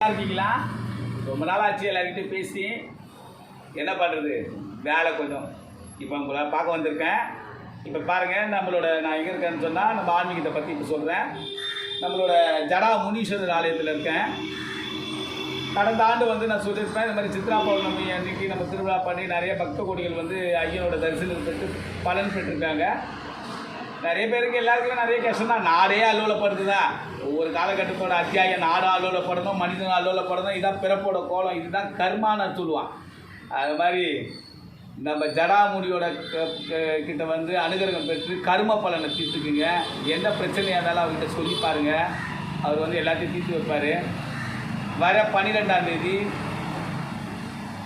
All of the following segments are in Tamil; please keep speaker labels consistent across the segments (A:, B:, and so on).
A: இருக்கீங்களா? ரொம்ப நாள் ஆச்சு எல்லாருக்கிட்டையும் பேசி. என்ன பண்ணுறது, வேலை கொஞ்சம். இப்போ உங்களை பார்க்க வந்திருக்கேன். இப்போ பாருங்கள், நான் எங்கே இருக்கேன்னு சொன்னால் நம்ம ஆன்மீகத்தை பற்றி இப்போ சொல்கிறேன். நம்மளோட ஜடா முனீஸ்வரர் ஆலயத்தில் இருக்கேன். கடந்த ஆண்டு நான் சொல்லியிருப்பேன், இந்த மாதிரி சித்ரா பௌர்ணமி அன்றைக்கி நம்ம திருவிழா பண்ணி நிறைய பக்த கோடிகள் ஐயனோட தரிசனம் பெற்று பலன் பெற்றிருக்காங்க. நிறைய பேருக்கு எல்லாருக்குமே நிறைய கஷ்டம் தான். நாடே அல்லோலப்படுதுதான். ஒவ்வொரு காலகட்டத்தோட அத்தியாயம் நாடு அல்லோலப்படணும், மனிதன் அல்லோலப்படணும். இதுதான் பிறப்போட கோலம், இதுதான் கர்மான்னு சொல்லுவான். அது மாதிரி நம்ம ஜடாமுனியோட கிட்ட அனுகிரகம் பெற்று கர்ம பலனை தீர்த்துக்குங்க. எந்த பிரச்சனையாக இருந்தாலும் அவர்கிட்ட சொல்லி பாருங்கள். அவர் எல்லாத்தையும் தீர்த்து வைப்பார். வர 12ஆம் தேதி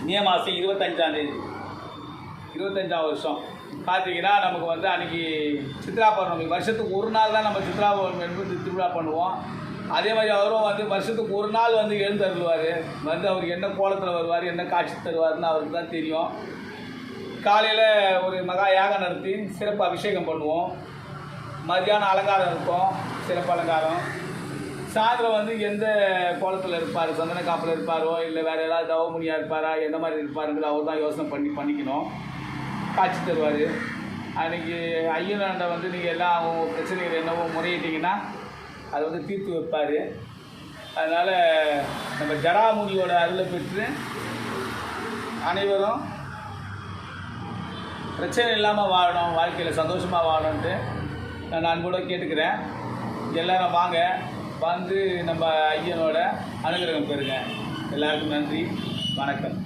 A: மே மாதம் 25ஆம் வருஷம் பார்த்தீங்கன்னா நமக்கு அன்றைக்கி சித்ரா பௌர்ணமி. வருஷத்துக்கு ஒரு நாள் தான் நம்ம சித்ரா பௌர்ணமி திருவிழா பண்ணுவோம். அதே மாதிரி அவரும் வருஷத்துக்கு ஒரு நாள் எழுந்தருள்வார். அவர் என்ன கோலத்தில் வருவார், என்ன காட்சி தருவார்னு அவருக்கு தான் தெரியும். காலையில் ஒரு மகா யாகம் நடத்தி சிறப்பு அபிஷேகம் பண்ணுவோம். மத்தியானம் அலங்காரம் இருக்கும், சிறப்பு அலங்காரம். சாயந்தரம் எந்த கோலத்தில் இருப்பார், சந்தன காப்பில் இருப்பாரோ இல்லை வேறு ஏதாவது தவமுனியாக இருப்பாரா, எந்த மாதிரி இருப்பாருங்கிறது அவர் தான் யோசனை பண்ணிக்கணும். காட்சி தருவார். அன்றைக்கி ஐயனாண்ட நீங்கள் எல்லா பிரச்சனைகள் என்னவோ முறையிட்டிங்கன்னா அது தீர்த்து வைப்பார். அதனால் நம்ம ஜடாமுனியோட அருளை பெற்று அனைவரும் பிரச்சனை இல்லாமல் வாழணும், வாழ்க்கையில் சந்தோஷமாக வாழணுன்ட்டு நான் அன்போடு கேட்டுக்கிறேன். எல்லோரும் வாங்க, நம்ம ஐயனோட அனுகிரகம் பெறுங்க. எல்லாருக்கும் நன்றி, வணக்கம்.